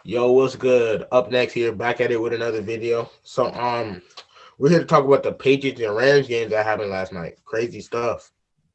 Yo, what's good? Up next here, back at it with another video. We're here to talk about the Patriots and Rams games that happened last night. Crazy stuff.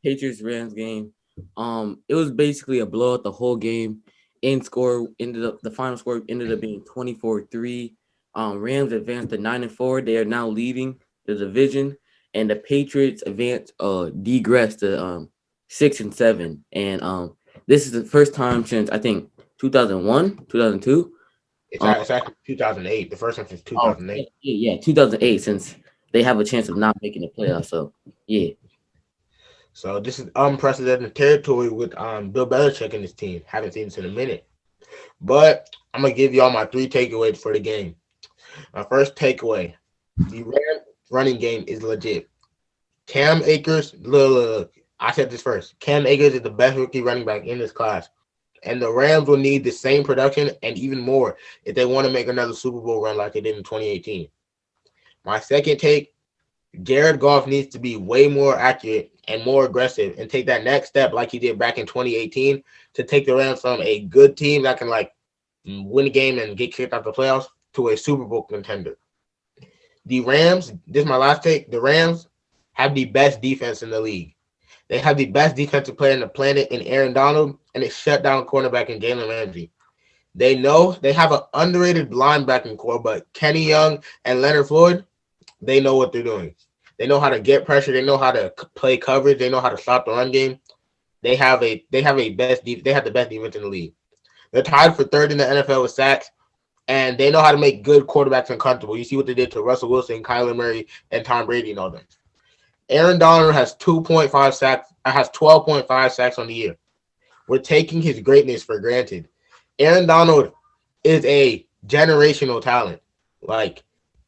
Patriots Rams game. It was basically a blowout the whole game. The final score ended up being 24-3. Rams advanced to 9-4. They are now leading the division, and the Patriots degressed to 6-7. And this is the first time since I think 2001, 2002. It's actually 2008. The first one since 2008. Yeah, 2008, since they have a chance of not making the playoffs. So yeah. So this is unprecedented territory with Bill Belichick and his team. Haven't seen this in a minute. But I'm gonna give y'all my three takeaways for the game. My first takeaway: the Rams running game is legit. Cam Akers, look, I said this first. Cam Akers is the best rookie running back in this class. And the Rams will need the same production and even more if they want to make another Super Bowl run like they did in 2018. My second take: Jared Goff needs to be way more accurate and more aggressive and take that next step like he did back in 2018 to take the Rams from a good team that can win a game and get kicked out the playoffs to a Super Bowl contender. The Rams, this is my last take, the Rams have the best defense in the league. They have the best defensive player on the planet in Aaron Donald and a shutdown cornerback in Jalen Ramsey. They know they have an underrated linebacking core, but Kenny Young and Leonard Floyd, they know what they're doing. They know how to get pressure. They know how to play coverage. They know how to stop the run game. They have the best defense in the league. They're tied for third in the NFL with sacks, and they know how to make good quarterbacks uncomfortable. You see what they did to Russell Wilson, Kyler Murray, and Tom Brady and all them. Aaron Donald has 2.5 sacks, has 12.5 sacks on the year. We're taking his greatness for granted. Aaron Donald is a generational talent.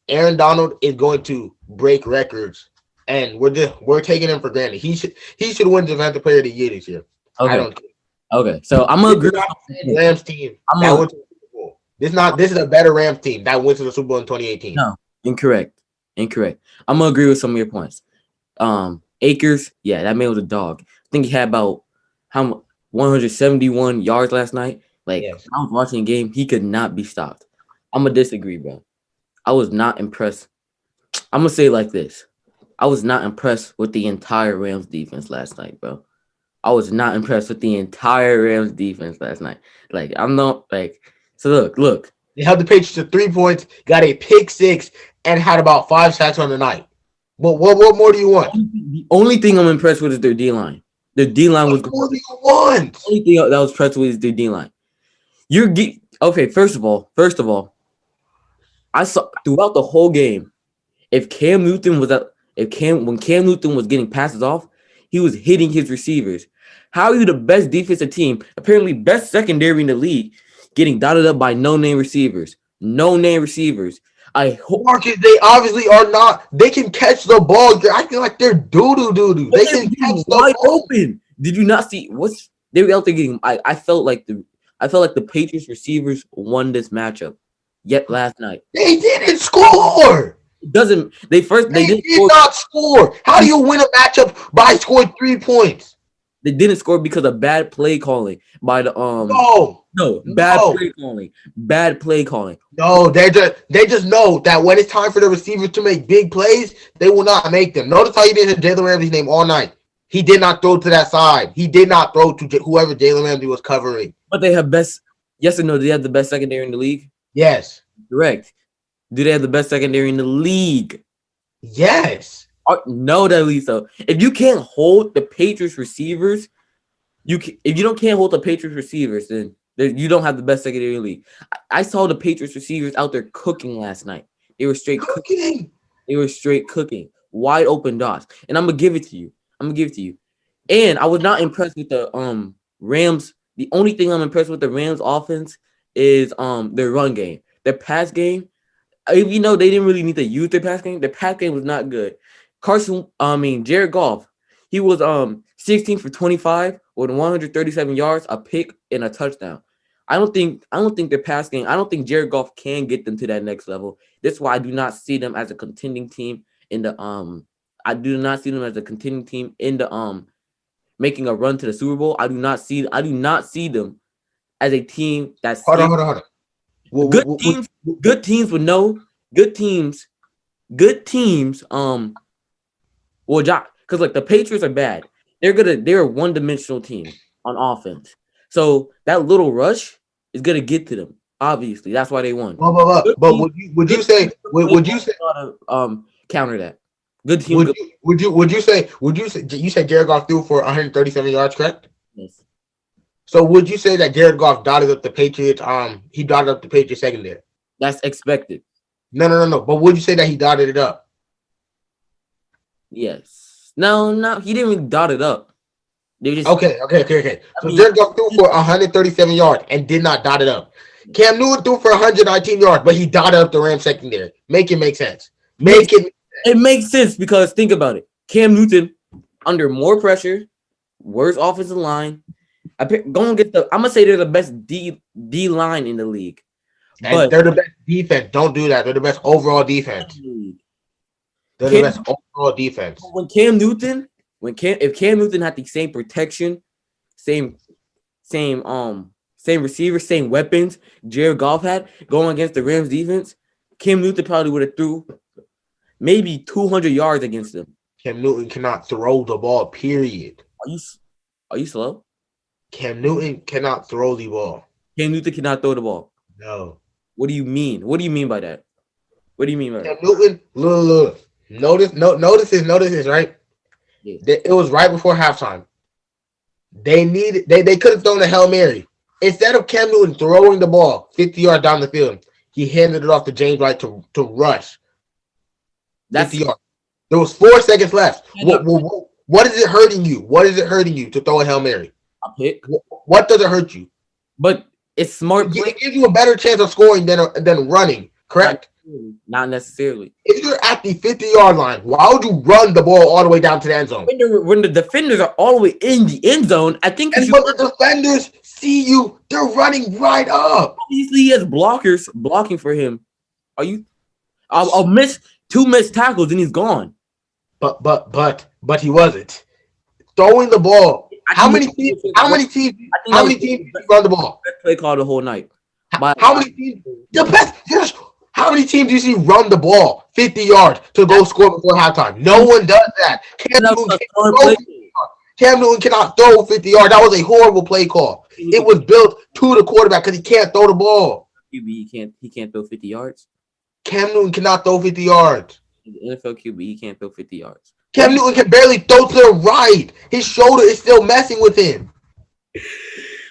Aaron Donald is going to break records, and we're taking him for granted. He should win Defensive Player of the Year this year. Okay. I don't care. Okay, so I'm gonna agree. Rams team that went to the Super Bowl. This is a better Rams team that went to the Super Bowl in 2018. No, incorrect. I'm gonna agree with some of your points. Akers, yeah, that man was a dog. I think he had about 171 yards last night. Yes. I was watching the game, he could not be stopped. I'm gonna disagree, bro. I was not impressed. I'm gonna say it like this: I was not impressed with the entire Rams defense last night, bro. I was not impressed with the entire Rams defense last night. I'm not so look. They held the Patriots to 3 points, got a pick six, and had about 5 sacks on the night. But what more do you want? The only thing I'm impressed with is their D line. Their D line was. What more do you want? The only thing that was impressed with is their D line. Okay. First of all, I saw throughout the whole game, when Cam Newton was getting passes off, he was hitting his receivers. How are you the best defensive team, apparently best secondary in the league, getting dotted up by no-name receivers? No-name receivers. I hope Marcus, they obviously are not. They can catch the ball. I feel like they're doo-doo. They can catch the ball. Open. Did you not see they were out there getting? I felt like the Patriots receivers won this matchup. Yet last night they didn't score. They did not score. How do you win a matchup by scoring 3 points? They didn't score because of bad play calling by the Bad play calling. No, they just know that when it's time for the receivers to make big plays, they will not make them. Notice how you didn't hear Jalen Ramsey's name all night. He did not throw to that side. He did not throw to whoever Jalen Ramsey was covering. But they have best. Yes or no? Do they have the best secondary in the league? Yes. Correct. Do they have the best secondary in the league? Yes. No, that least so. If you can't hold the Patriots receivers, if you can't hold the Patriots receivers, then you don't have the best secondary in the league. I saw the Patriots receivers out there cooking last night. They were straight cooking. They were straight cooking. Wide open dots. And I'm gonna give it to you. And I was not impressed with the Rams. The only thing I'm impressed with the Rams offense is their run game. Their pass game. They didn't really need to use their pass game. Their pass game was not good. Jared Goff, he was 16 for 25 with 137 yards, a pick, and a touchdown. I don't think their pass game. I don't think Jared Goff can get them to that next level. That's why I do not see them as a contending team in the I do not see them as a contending team in the making a run to the Super Bowl. I do not see them as a team that's hold on. Good teams, good teams would know. Good teams, good teams. Well, because like the Patriots are bad. They're a one-dimensional team on offense. So that little rush is gonna get to them. Obviously, that's why they won. Good But teams, would you good say teams would you say counter that. Good teams. would you say you said Jared Goff threw for 137 yards, correct? Yes. So would you say that Jared Goff dotted up the Patriots? He dotted up the Patriots secondary. That's expected. No. But would you say that he dotted it up? Yes. No, he didn't really dot it up. They just Okay. So mean, Jared Goff threw for 137 yards and did not dot it up. Cam Newton threw for 119 yards, but he dotted up the Rams secondary. Make it make sense. It makes sense because think about it. Cam Newton under more pressure, worse offensive line. I'm gonna say they're the best D line in the league. And they're the best defense. Don't do that. They're the best overall defense. They're the best overall defense. If Cam Newton had the same protection, same receiver, same weapons Jared Goff had going against the Rams defense, Cam Newton probably would have threw maybe 200 yards against them. Cam Newton cannot throw the ball, period. Are you slow? Cam Newton cannot throw the ball. Cam Newton cannot throw the ball. No. What do you mean? What do you mean by that? What do you mean by Cam that? Newton, look. Notice this, right? Yeah. It was right before halftime. They could have thrown a Hail Mary. Instead of Cam Newton throwing the ball 50 yards down the field, he handed it off to James White to rush. That's 50 yards. There was 4 seconds left. What is it hurting you? What is it hurting you to throw a Hail Mary? a pick. What does it hurt you? But it's smart play. It gives you a better chance of scoring than running, correct? Not necessarily. If you're at the 50-yard line, why would you run the ball all the way down to the end zone? When the defenders are all the way in the end zone, I think when the defenders see you, they're running right up. Obviously, he has blockers blocking for him. I'll miss 2 missed tackles and he's gone. But he wasn't throwing the ball. How many teams run the ball? Best play call the whole night. How many teams? The best. How many teams do you see run the ball 50 yards to go score before halftime? No one does that. Cam Newton cannot throw 50 yards. That was a horrible play call. It was built to the quarterback because he can't throw the ball. QB, he can't throw 50 yards. Cam Newton cannot throw 50 yards. NFL QB, he can't throw 50 yards. Cam Newton can barely throw to the right. His shoulder is still messing with him.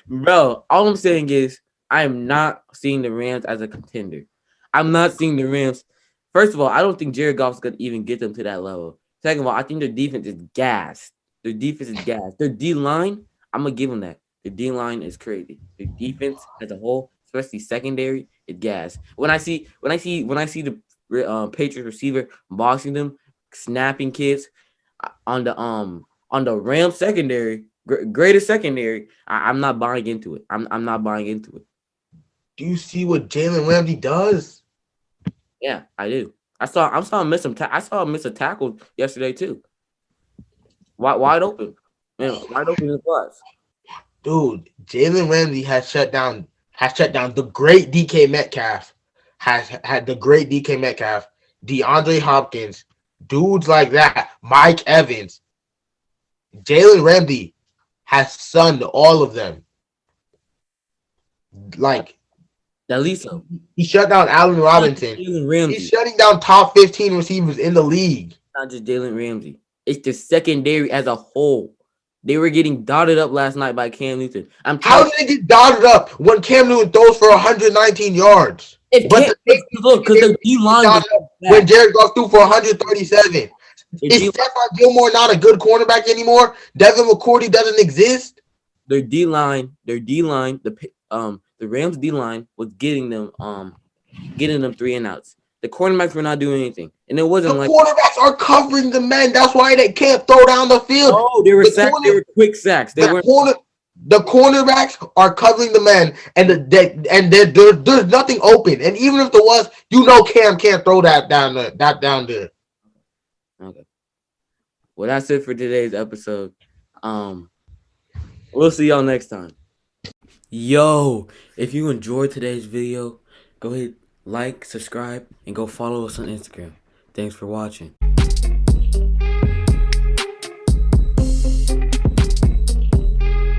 Bro, all I'm saying is I am not seeing the Rams as a contender. I'm not seeing the Rams. First of all, I don't think Jared Goff's going to even get them to that level. Second of all, I think their defense is gassed. Their D-line, I'm going to give them that. Their D-line is crazy. Their defense as a whole, especially secondary, is gassed. When I see the Patriots receiver boxing them, snapping kids on the Rams secondary, greatest secondary, I'm not buying into it. I'm not buying into it. Do you see what Jalen Ramsey does? Yeah, I do. I saw him miss a tackle yesterday too. Wide open, man, wide open in the class. Dude, Jalen Ramsey has shut down the great DK Metcalf. Has had the great DK Metcalf, DeAndre Hopkins, dudes like that, Mike Evans. Jalen Ramsey has sunned all of them. Like, at least so. He shut down Allen Robinson. He's shutting down top 15 receivers in the league. Not just Jalen Ramsey. It's the secondary as a whole. They were getting dotted up last night by Cam Newton. How did they get dotted up when Cam Newton throws for 119 yards? Because the D-line when Jared Goff threw for 137. Is Stephon Gilmore not a good cornerback anymore? Devin McCourty doesn't exist. Their D-line, the Rams D-line was getting them 3 and outs. The cornerbacks were not doing anything. And it wasn't the quarterbacks are covering the men. That's why they can't throw down the field. Oh, they were sacks. They were quick sacks. The cornerbacks are covering the men, and there's nothing open. And even if there was, Cam can't throw that down there. Okay. Well, that's it for today's episode. We'll see y'all next time. Yo, if you enjoyed today's video, go ahead, like, subscribe, and go follow us on Instagram. Thanks for watching.